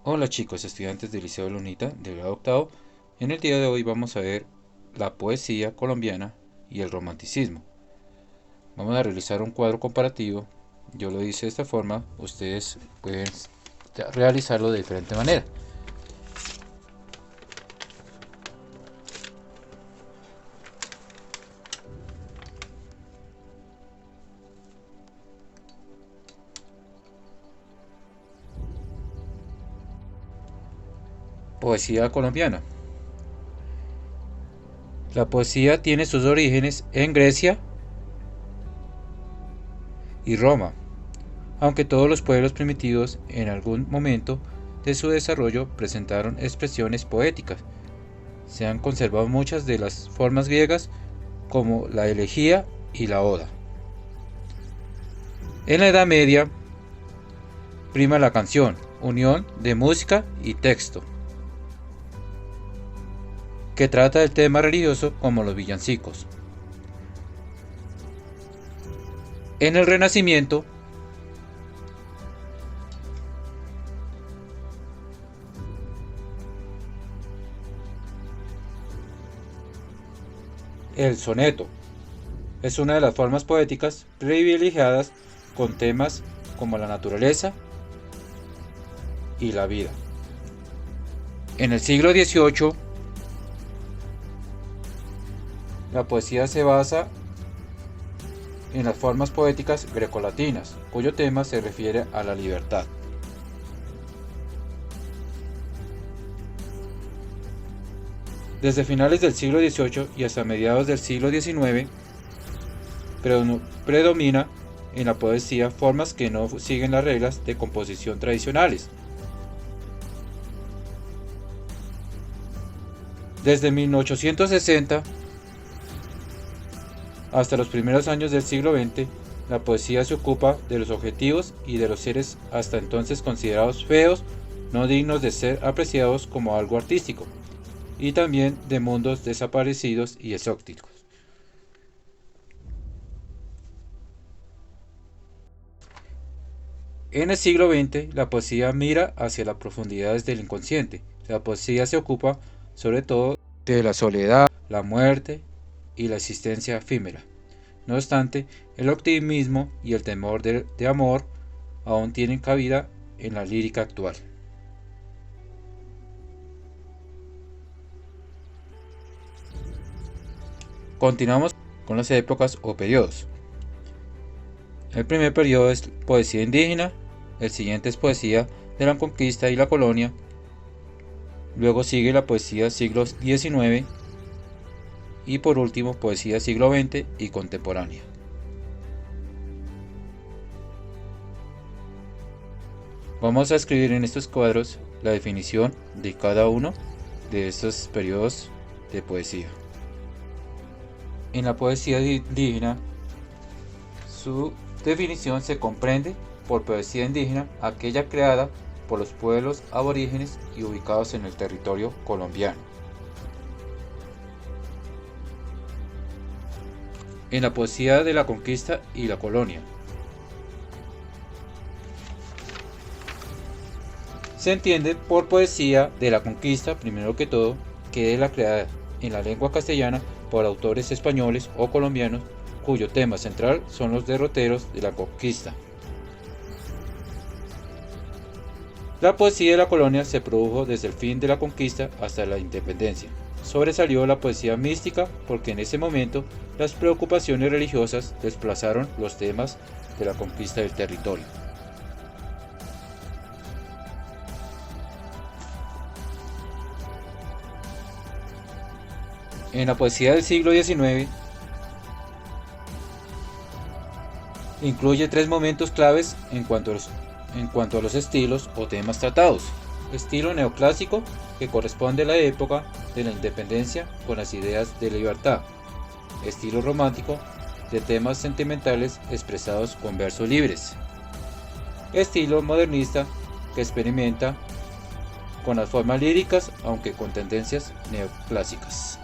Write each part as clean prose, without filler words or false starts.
Hola chicos, estudiantes del Liceo de Lunita del grado octavo. En el día de hoy vamos a ver la poesía colombiana y el romanticismo. Vamos a realizar un cuadro comparativo. Yo lo hice de esta forma, ustedes pueden realizarlo de diferente manera. Poesía colombiana. La poesía tiene sus orígenes en Grecia y Roma, aunque todos los pueblos primitivos en algún momento de su desarrollo presentaron expresiones poéticas. Se han conservado muchas de las formas griegas como la elegía y la oda. En la Edad Media prima la canción, unión de música y texto, que trata del tema religioso como los villancicos. En el Renacimiento el soneto es una de las formas poéticas privilegiadas con temas como la naturaleza y la vida. En el siglo XVIII, la poesía se basa en las formas poéticas grecolatinas, cuyo tema se refiere a la libertad. Desde finales del siglo XVIII y hasta mediados del siglo XIX, predomina en la poesía formas que no siguen las reglas de composición tradicionales. Desde 1860 hasta los primeros años del siglo XX, la poesía se ocupa de los objetivos y de los seres hasta entonces considerados feos, no dignos de ser apreciados como algo artístico, y también de mundos desaparecidos y exóticos. En el siglo XX, la poesía mira hacia las profundidades del inconsciente. La poesía se ocupa sobre todo de la soledad, la muerte y la existencia efímera. No obstante, el optimismo y el temor de amor aún tienen cabida en la lírica actual. Continuamos con las épocas o periodos. El primer periodo es poesía indígena, el siguiente es poesía de la conquista y la colonia, luego sigue la poesía siglo XIX y por último poesía siglo XX y contemporánea. Vamos a escribir en estos cuadros la definición de cada uno de estos periodos de poesía. En la poesía indígena, su definición se comprende por poesía indígena aquella creada por los pueblos aborígenes y ubicados en el territorio colombiano. En la poesía de la conquista y la colonia, se entiende por poesía de la conquista, primero que todo, que es la creada en la lengua castellana por autores españoles o colombianos, cuyo tema central son los derroteros de la conquista. La poesía de la colonia se produjo desde el fin de la conquista hasta la independencia. Sobresalió la poesía mística porque en ese momento las preocupaciones religiosas desplazaron los temas de la conquista del territorio. En la poesía del siglo XIX incluye tres momentos claves en cuanto a los estilos o temas tratados. Estilo neoclásico, que corresponde a la época de la independencia con las ideas de libertad. Estilo romántico, de temas sentimentales expresados con versos libres. Estilo modernista, que experimenta con las formas líricas aunque con tendencias neoclásicas.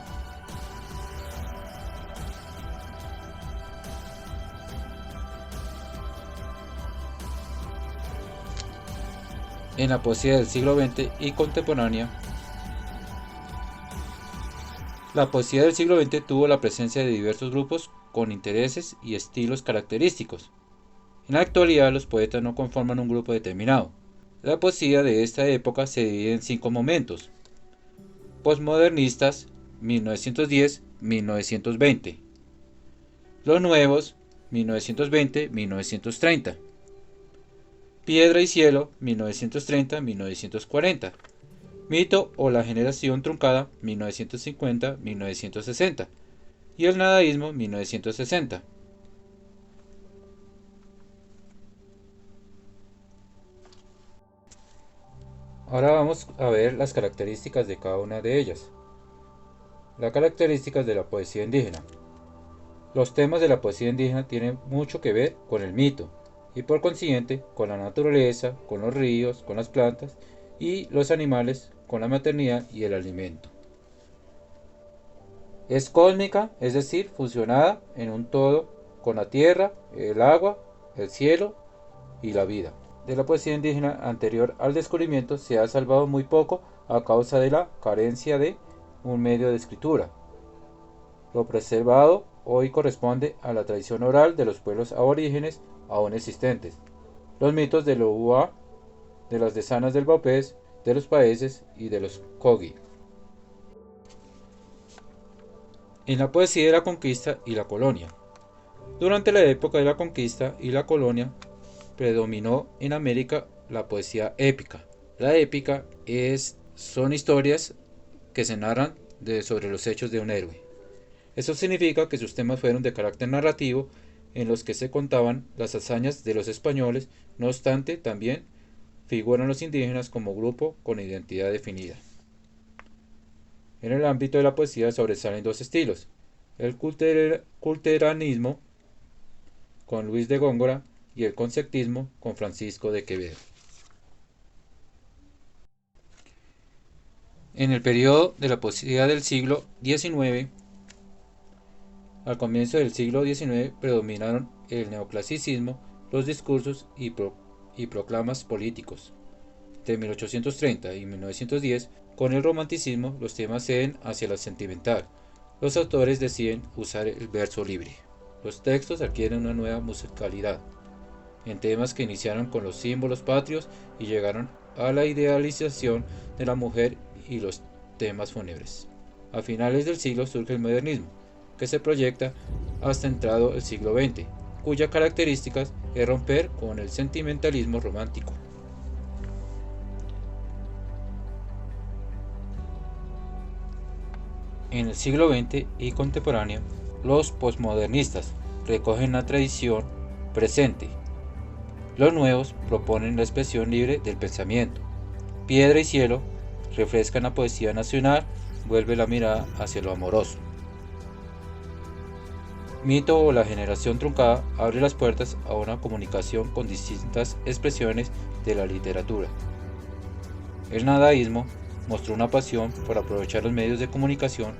En la poesía del siglo XX y contemporánea, la poesía del siglo XX tuvo la presencia de diversos grupos con intereses y estilos característicos. En la actualidad los poetas no conforman un grupo determinado. La poesía de esta época se divide en 5 momentos: postmodernistas, 1910-1920; los nuevos, 1920-1930; Piedra y Cielo, 1930-1940; Mito o la Generación Truncada, 1950-1960; y el Nadaísmo, 1960. Ahora vamos a ver las características de cada una de ellas. Las características de la poesía indígena. Los temas de la poesía indígena tienen mucho que ver con el mito y por consiguiente con la naturaleza, con los ríos, con las plantas y los animales, con la maternidad y el alimento. Es cósmica, es decir, fusionada en un todo con la tierra, el agua, el cielo y la vida. De la poesía indígena anterior al descubrimiento se ha salvado muy poco a causa de la carencia de un medio de escritura. Lo preservado hoy corresponde a la tradición oral de los pueblos aborígenes aún existentes, los mitos de los Uá, de las desanas del Baupés, de los paeses y de los Kogi. En la poesía de la conquista y la colonia. Durante la época de la conquista y la colonia predominó en América la poesía épica. La épica son historias que se narran sobre los hechos de un héroe. Eso significa que sus temas fueron de carácter narrativo, en los que se contaban las hazañas de los españoles. No obstante, también figuran los indígenas como grupo con identidad definida. En el ámbito de la poesía sobresalen dos estilos: el culteranismo con Luis de Góngora y el conceptismo con Francisco de Quevedo. En el periodo de la poesía del siglo XIX, al comienzo del siglo XIX predominaron el neoclasicismo, los discursos y proclamas políticos. De 1830 y 1910, con el romanticismo, los temas ceden hacia lo sentimental. Los autores deciden usar el verso libre. Los textos adquieren una nueva musicalidad, en temas que iniciaron con los símbolos patrios y llegaron a la idealización de la mujer y los temas fúnebres. A finales del siglo surge el modernismo, que se proyecta hasta entrado el siglo XX, cuya característica es romper con el sentimentalismo romántico. En el siglo XX y contemporáneo, los posmodernistas recogen la tradición presente. Los nuevos proponen la expresión libre del pensamiento. Piedra y Cielo refrescan la poesía nacional, vuelve la mirada hacia lo amoroso. Mito o la Generación Truncada abre las puertas a una comunicación con distintas expresiones de la literatura. El nadaísmo mostró una pasión por aprovechar los medios de comunicación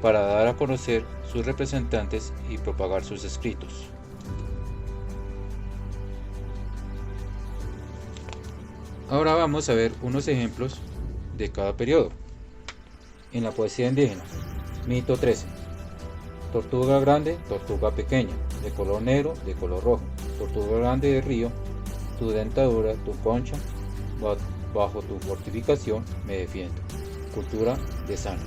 para dar a conocer sus representantes y propagar sus escritos. Ahora vamos a ver unos ejemplos de cada periodo. En la poesía indígena, mito 13. Tortuga grande, tortuga pequeña, de color negro, de color rojo. Tortuga grande de río, tu dentadura, tu concha, bajo tu fortificación me defiendo. Cultura de Sano.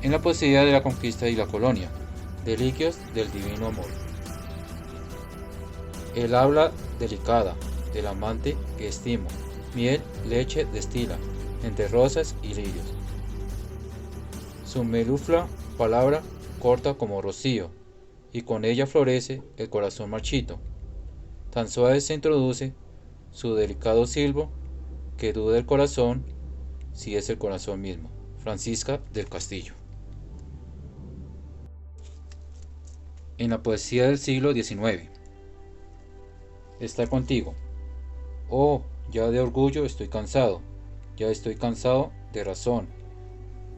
En la poesía de la conquista y la colonia, Deliquios del divino amor. El habla delicada del amante que estimo, miel, leche destila, entre rosas y lirios. Su melufla palabra corta como rocío, y con ella florece el corazón marchito. Tan suave se introduce su delicado silbo, que duda el corazón si es el corazón mismo. Francisca del Castillo. En la poesía del siglo XIX. Está contigo. Oh, ya de orgullo estoy cansado, ya estoy cansado de razón.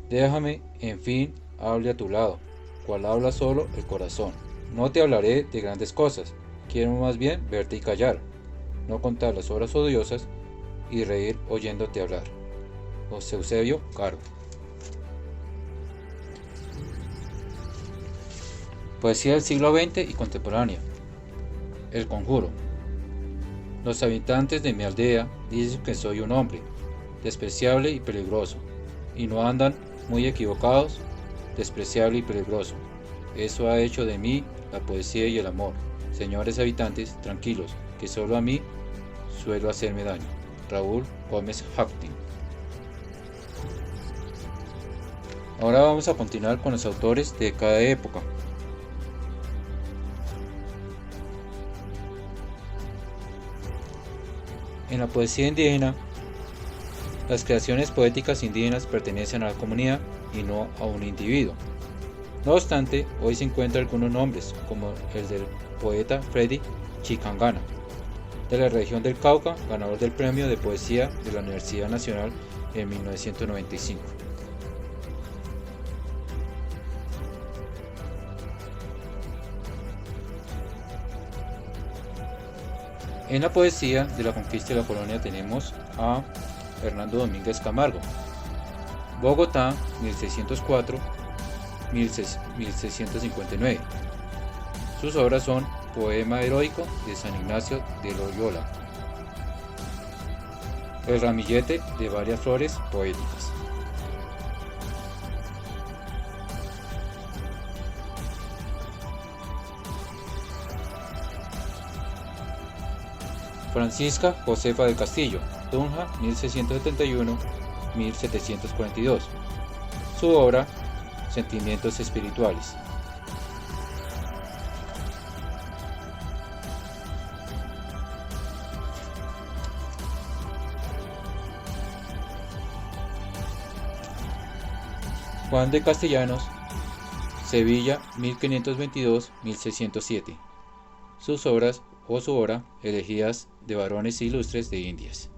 Déjame, en fin, hable a tu lado, cual habla solo el corazón. No te hablaré de grandes cosas, quiero más bien verte y callar, no contar las obras odiosas y reír oyéndote hablar. José Eusebio Caro. Poesía del siglo XX y contemporánea. El conjuro. Los habitantes de mi aldea dicen que soy un hombre, despreciable y peligroso, y no andan muy equivocados, despreciable y peligroso. Eso ha hecho de mí la poesía y el amor. Señores habitantes, tranquilos, que solo a mí suelo hacerme daño. Raúl Gómez Haptin. Ahora vamos a continuar con los autores de cada época. En la poesía indígena, las creaciones poéticas indígenas pertenecen a la comunidad y no a un individuo. No obstante, hoy se encuentran algunos nombres, como el del poeta Freddy Chicangana, de la región del Cauca, ganador del premio de poesía de la Universidad Nacional en 1995. En la poesía de la conquista de la colonia tenemos a Hernando Domínguez Camargo, Bogotá, 1604-1659. Sus obras son Poema heroico de San Ignacio de Loyola, el ramillete de varias flores poéticas. Francisca Josefa del Castillo, Tunja, 1671-1742. Su obra, Sentimientos espirituales. Juan de Castellanos, Sevilla, 1522-1607. Sus obras o su obra, Elegías de varones ilustres de Indias.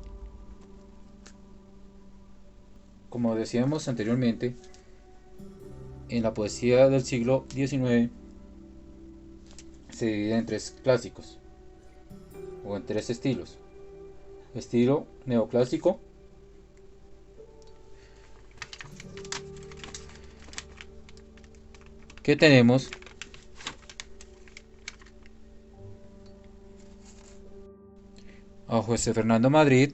Como decíamos anteriormente, en la poesía del siglo XIX se divide en tres clásicos, o en tres estilos. Estilo neoclásico, que tenemos a José Fernando Madrid,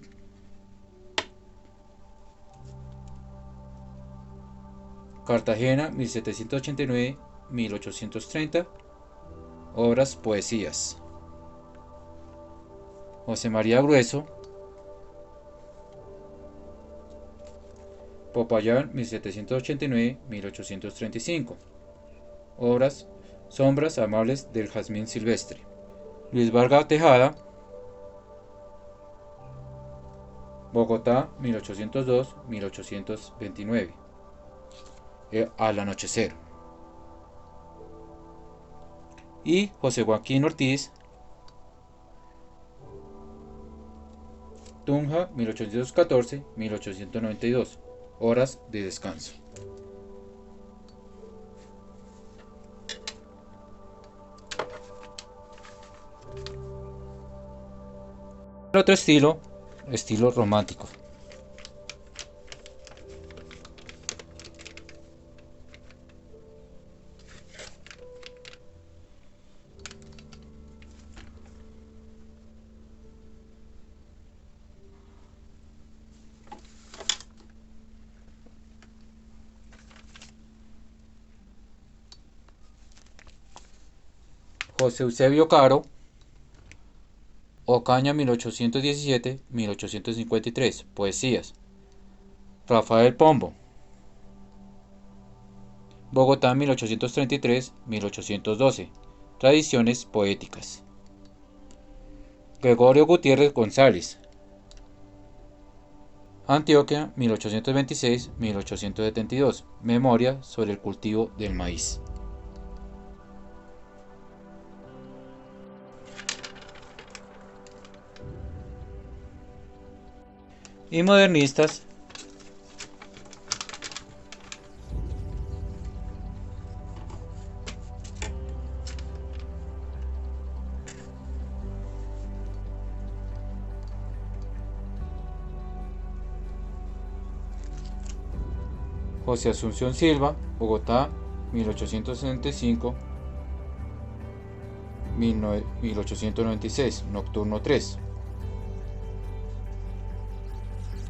Cartagena, 1789-1830, obras poesías. José María Grueso, Popayán, 1789-1835, obras Sombras amables del jazmín silvestre. Luis Vargas Tejada, Bogotá, 1802-1829, Al anochecer. Y José Joaquín Ortiz, Tunja, 1814-1892, horas de descanso. El otro estilo romántico. José Eusebio Caro, Ocaña, 1817-1853, poesías. Rafael Pombo, Bogotá, 1833-1812, tradiciones poéticas. Gregorio Gutiérrez González, Antioquia, 1826-1872, memoria sobre el cultivo del maíz. y modernistas. José Asunción Silva, Bogotá, 1865-1896, Nocturno 3.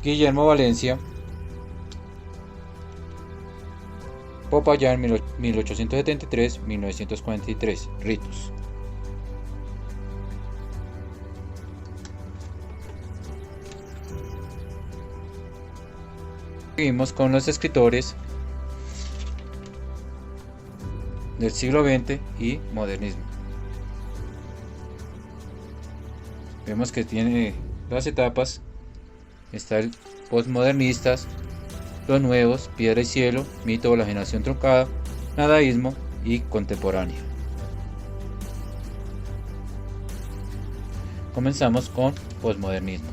Guillermo Valencia, Popayán, 1873-1943, Ritus. Seguimos con los escritores del siglo XX y modernismo. Vemos que tiene las etapas. Está el postmodernistas, los nuevos, Piedra y Cielo, Mito o la Generación Truncada, Nadaísmo y Contemporánea. Comenzamos con postmodernismo.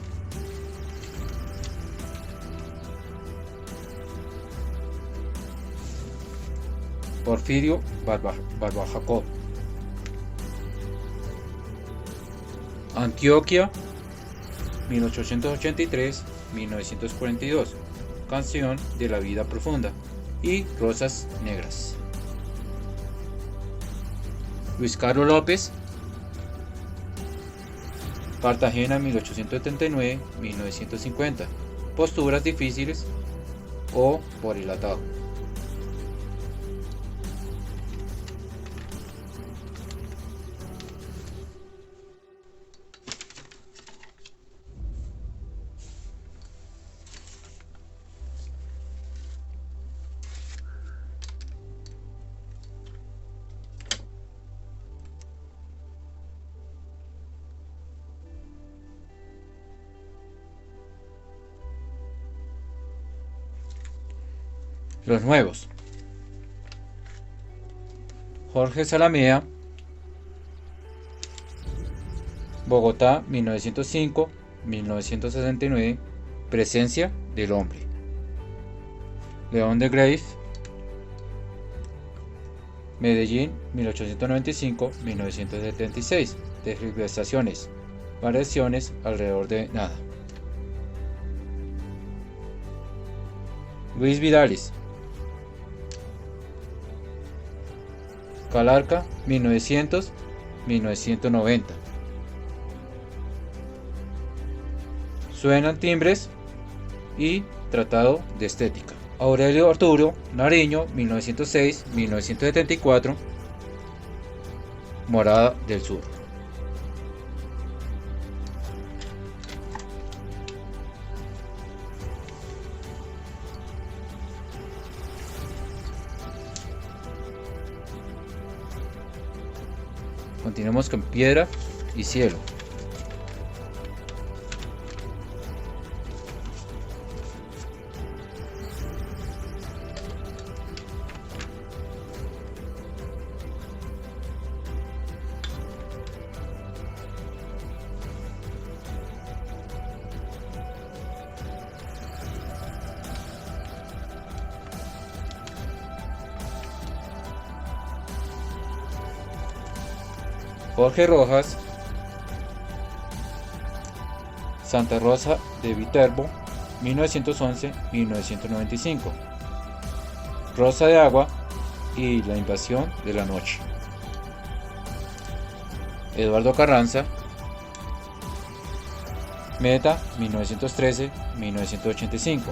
Porfirio Barbajacob. Antioquia, 1883-1942, Canción de la Vida Profunda y Rosas Negras. Luis Carlos López, Cartagena, 1879-1950, Posturas difíciles o Por el atajo. Los nuevos: Jorge Salamea, Bogotá, 1905-1969, Presencia del hombre. León de Greiff, Medellín, 1895-1976, Tergiversaciones, variaciones alrededor de nada. Luis Vidales, Calarca, 1900-1990. Suenan timbres y Tratado de Estética. Aurelio Arturo Nariño, 1906-1974, Morada del Sur. Continuamos con Piedra y Cielo. Jorge Rojas, Santa Rosa de Viterbo, 1911-1995, Rosa de Agua y La Invasión de la Noche. Eduardo Carranza, Meta, 1913-1985,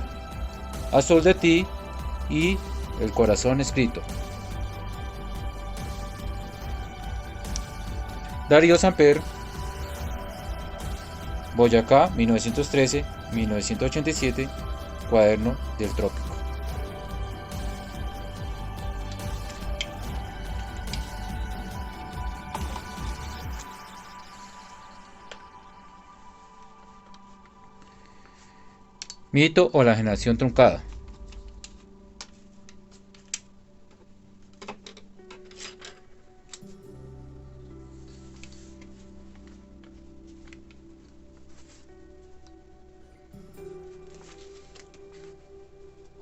Azul de ti y El corazón escrito. Darío Samper, Boyacá, 1913-1987, Cuaderno del Trópico. Mito o la Generación Truncada.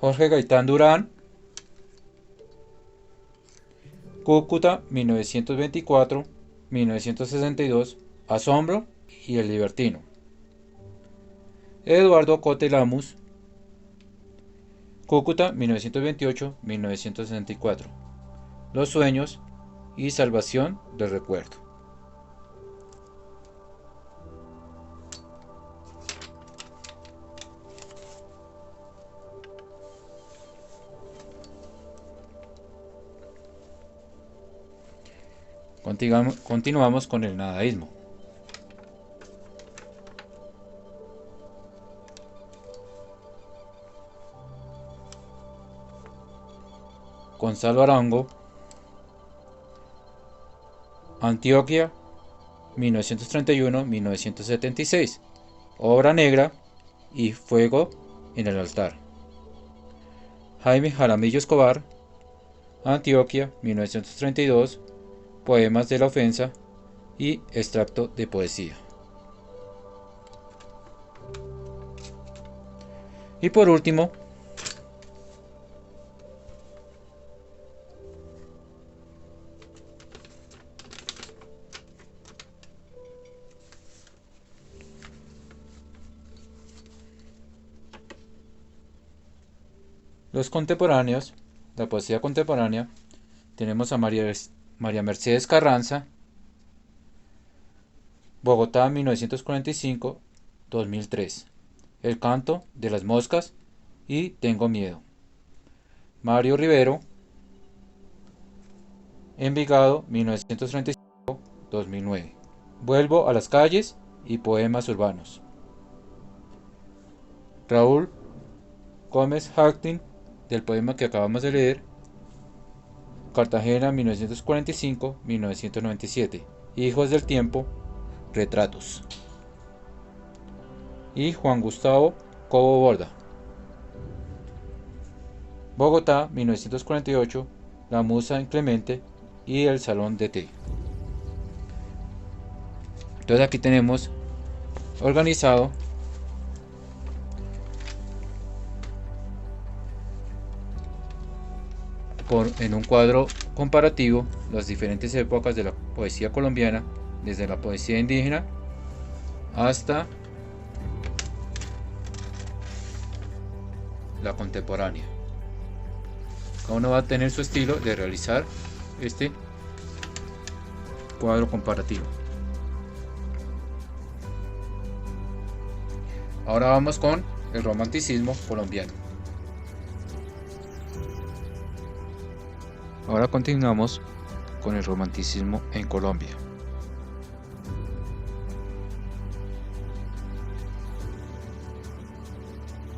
Jorge Gaitán Durán, Cúcuta 1924-1962, Asombro y El Libertino. Eduardo Cote Lamus, Cúcuta 1928-1964, Los Sueños y Salvación del Recuerdo. Continuamos con el nadaísmo. Gonzalo Arango, Antioquia 1931-1976, Obra Negra y Fuego en el Altar. Jaime Jaramillo Escobar, Antioquia 1932, Poemas de la Ofensa y Extracto de Poesía. Y por último, los contemporáneos, la poesía contemporánea, tenemos a María Mercedes Carranza, Bogotá 1945-2003, El canto de las moscas y Tengo miedo. Mario Rivero, Envigado 1935-2009, Vuelvo a las calles y Poemas urbanos. Raúl Gómez Hacklin, del poema que acabamos de leer, Cartagena 1945-1997, Hijos del tiempo, Retratos. Y Juan Gustavo Cobo Borda, Bogotá 1948, La musa inclemente y El salón de té. Entonces aquí tenemos organizado en un cuadro comparativo las diferentes épocas de la poesía colombiana, desde la poesía indígena hasta la contemporánea. Cada uno va a tener su estilo de realizar este cuadro comparativo. Ahora vamos con el romanticismo colombiano. Ahora continuamos con el romanticismo en Colombia.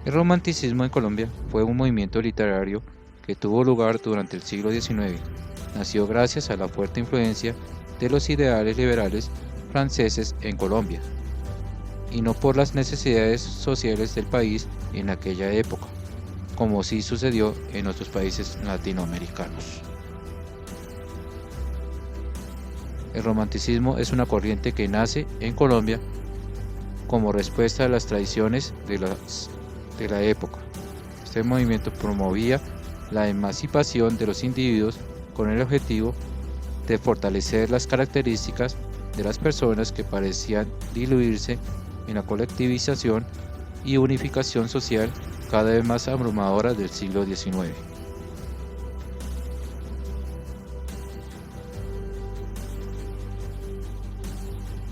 El romanticismo en Colombia fue un movimiento literario que tuvo lugar durante el siglo XIX. Nació gracias a la fuerte influencia de los ideales liberales franceses en Colombia, y no por las necesidades sociales del país en aquella época, como sí sucedió en otros países latinoamericanos. El romanticismo es una corriente que nace en Colombia como respuesta a las tradiciones de la época. Este movimiento promovía la emancipación de los individuos con el objetivo de fortalecer las características de las personas que parecían diluirse en la colectivización y unificación social cada vez más abrumadora del siglo XIX.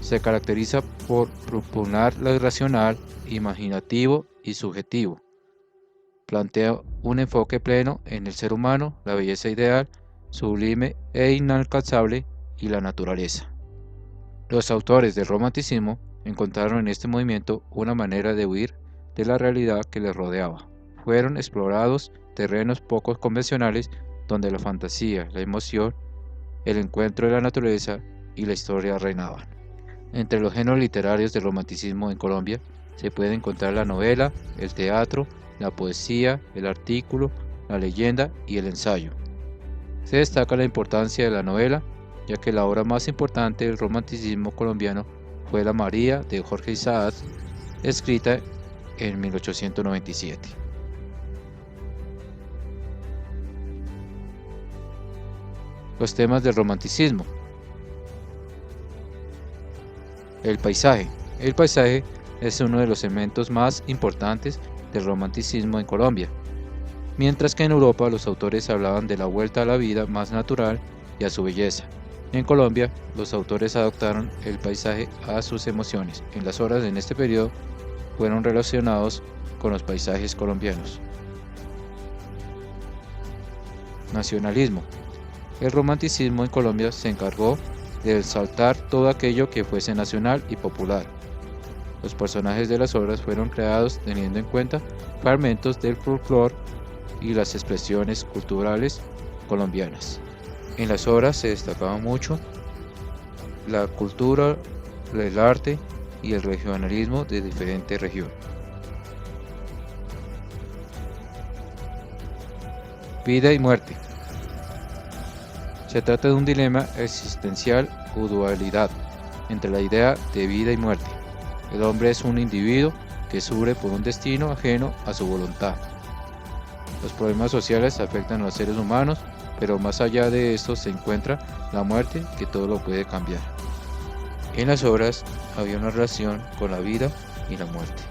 Se caracteriza por propugnar lo irracional, imaginativo y subjetivo. Plantea un enfoque pleno en el ser humano, la belleza ideal, sublime e inalcanzable y la naturaleza. Los autores del romanticismo encontraron en este movimiento una manera de huir de la realidad que les rodeaba. Fueron explorados terrenos poco convencionales donde la fantasía, la emoción, el encuentro de la naturaleza y la historia reinaban. Entre los géneros literarios del romanticismo en Colombia se puede encontrar la novela, el teatro, la poesía, el artículo, la leyenda y el ensayo. Se destaca la importancia de la novela, ya que la obra más importante del romanticismo colombiano fue La María de Jorge Isaac, escrita en 1897. Los temas del romanticismo. El paisaje. El paisaje es uno de los elementos más importantes del romanticismo en Colombia. Mientras que en Europa los autores hablaban de la vuelta a la vida más natural y a su belleza. En Colombia, los autores adoptaron el paisaje a sus emociones. En las obras en este periodo fueron relacionados con los paisajes colombianos. Nacionalismo. El romanticismo en Colombia se encargó de exaltar todo aquello que fuese nacional y popular. Los personajes de las obras fueron creados teniendo en cuenta fragmentos del folclore y las expresiones culturales colombianas. En las obras se destacaba mucho la cultura, el arte y el regionalismo de diferente región. Vida y muerte. Se trata de un dilema existencial o dualidad entre la idea de vida y muerte. El hombre es un individuo que sufre por un destino ajeno a su voluntad. Los problemas sociales afectan a los seres humanos, pero más allá de esto se encuentra la muerte, que todo lo puede cambiar. En las obras había una relación con la vida y la muerte.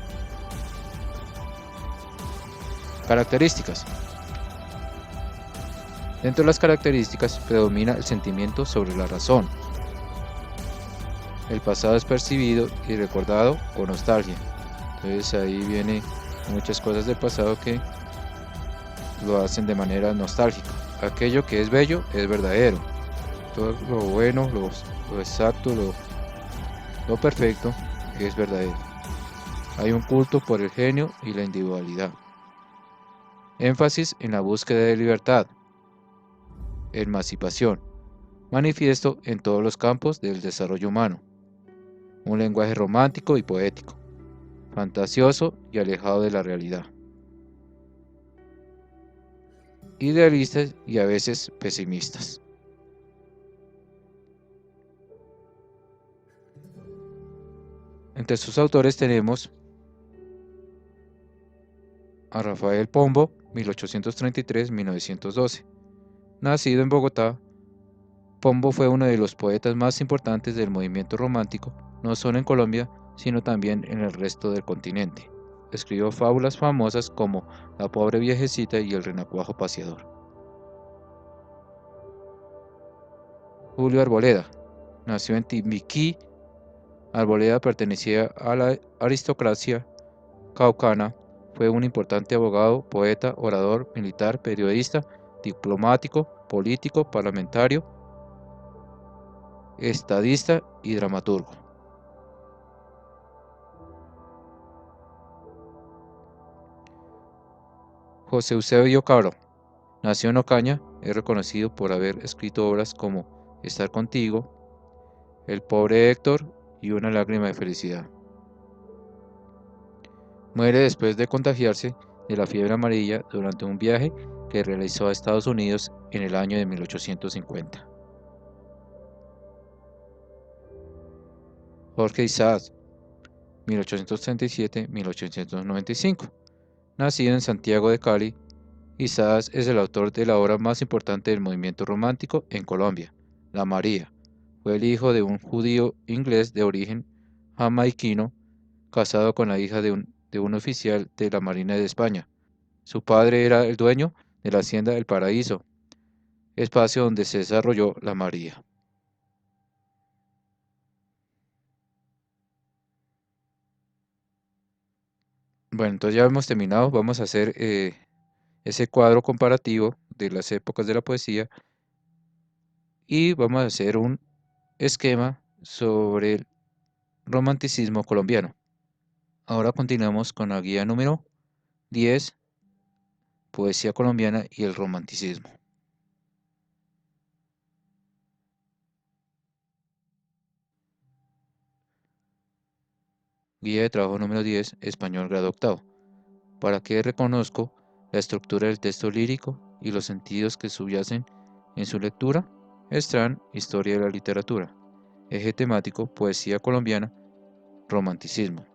Características. Dentro de las características predomina el sentimiento sobre la razón. El pasado es percibido y recordado con nostalgia. Entonces ahí vienen muchas cosas del pasado que lo hacen de manera nostálgica. Aquello que es bello es verdadero. Todo lo bueno, lo exacto, lo perfecto es verdadero. Hay un culto por el genio y la individualidad. Énfasis en la búsqueda de libertad. Emancipación. Manifiesto en todos los campos del desarrollo humano. Un lenguaje romántico y poético, fantasioso y alejado de la realidad. Idealistas y a veces pesimistas. Entre sus autores tenemos a Rafael Pombo, 1833-1912. Nacido en Bogotá, Pombo fue uno de los poetas más importantes del movimiento romántico, no solo en Colombia, sino también en el resto del continente. Escribió fábulas famosas como La pobre viejecita y El renacuajo paseador. Julio Arboleda. Nació en Timbiquí. Arboleda pertenecía a la aristocracia caucana. Fue un importante abogado, poeta, orador, militar, periodista, diplomático, político, parlamentario, estadista y dramaturgo. José Eusebio Caro. Nació en Ocaña, es reconocido por haber escrito obras como Estar contigo, El pobre Héctor y Una lágrima de felicidad. Muere después de contagiarse de la fiebre amarilla durante un viaje que realizó a Estados Unidos en el año de 1850. Jorge Isaac, 1837-1895. Nacido en Santiago de Cali, Isaac es el autor de la obra más importante del movimiento romántico en Colombia, La María. Fue el hijo de un judío inglés de origen jamaiquino, casado con la hija de un oficial de la Marina de España. Su padre era el dueño de la hacienda El Paraíso, espacio donde se desarrolló La María. Bueno, entonces ya hemos terminado. Vamos a hacer ese cuadro comparativo de las épocas de la poesía y vamos a hacer un esquema sobre el romanticismo colombiano. Ahora continuamos con la guía número 10, Poesía colombiana y el romanticismo. Guía de trabajo número 10, Español grado octavo. ¿Para qué reconozco la estructura del texto lírico y los sentidos que subyacen en su lectura? Estran, Historia de la literatura. Eje temático, Poesía colombiana, Romanticismo.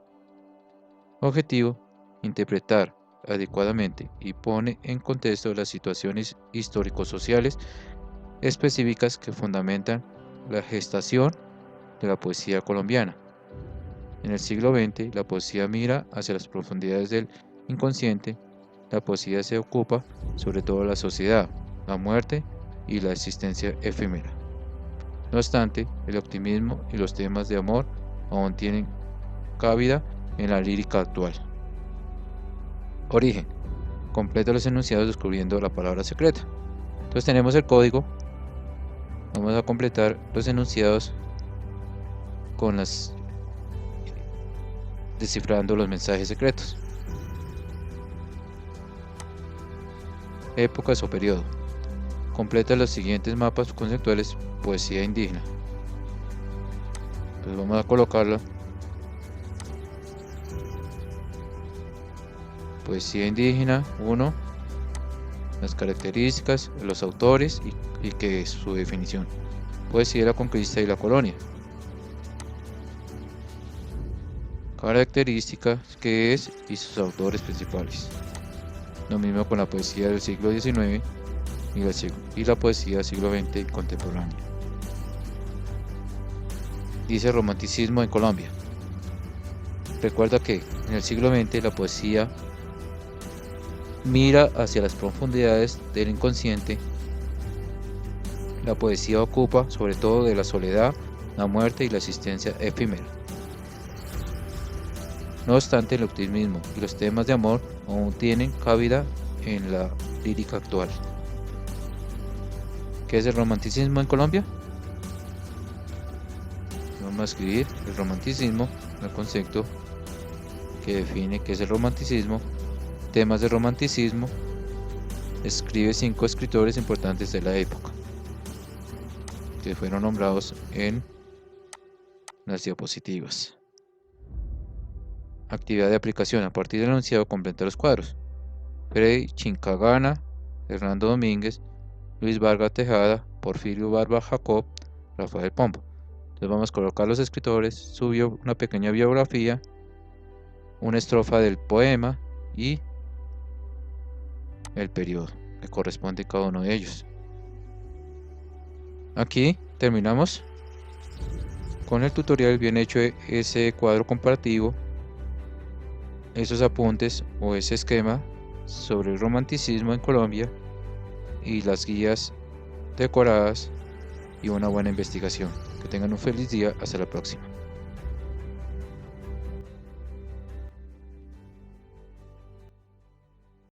Objetivo, interpretar adecuadamente y pone en contexto las situaciones histórico-sociales específicas que fundamentan la gestación de la poesía colombiana. En el siglo XX, la poesía mira hacia las profundidades del inconsciente. La poesía se ocupa sobre todo de la sociedad, la muerte y la existencia efímera. No obstante, el optimismo y los temas de amor aún tienen cabida en la lírica actual. Origen. Completa los enunciados descubriendo la palabra secreta. Entonces tenemos el código. Vamos a completar los enunciados con descifrando los mensajes secretos. Épocas o periodo. Completa los siguientes mapas conceptuales: poesía indígena. Pues vamos a colocarla. Poesía indígena 1. Las características, los autores y qué es su definición. Poesía de la conquista y la colonia. Características, qué es y sus autores principales. Lo mismo con la poesía del siglo XIX y la poesía del siglo XX contemporánea. Dice romanticismo en Colombia. Recuerda que en el siglo XX la poesía mira hacia las profundidades del inconsciente. La poesía ocupa sobre todo de la soledad, la muerte y la existencia efímera. No obstante, el optimismo y los temas de amor aún tienen cabida en la lírica actual. ¿Qué es el romanticismo en Colombia? Vamos a escribir el romanticismo, el concepto que define qué es el romanticismo, temas de romanticismo. Escribe 5 escritores importantes de la época que fueron nombrados en las diapositivas. Actividad de aplicación. A partir del enunciado completa los cuadros. Freddy Chincagana, Hernando Domínguez, Luis Vargas Tejada, Porfirio Barba Jacob, Rafael Pombo. Entonces vamos a colocar los escritores, una pequeña biografía, una estrofa del poema y el periodo que corresponde a cada uno de ellos. Aquí terminamos con el tutorial bien hecho de ese cuadro comparativo, esos apuntes o ese esquema sobre el romanticismo en Colombia y las guías decoradas y una buena investigación. Que tengan un feliz día. Hasta la próxima.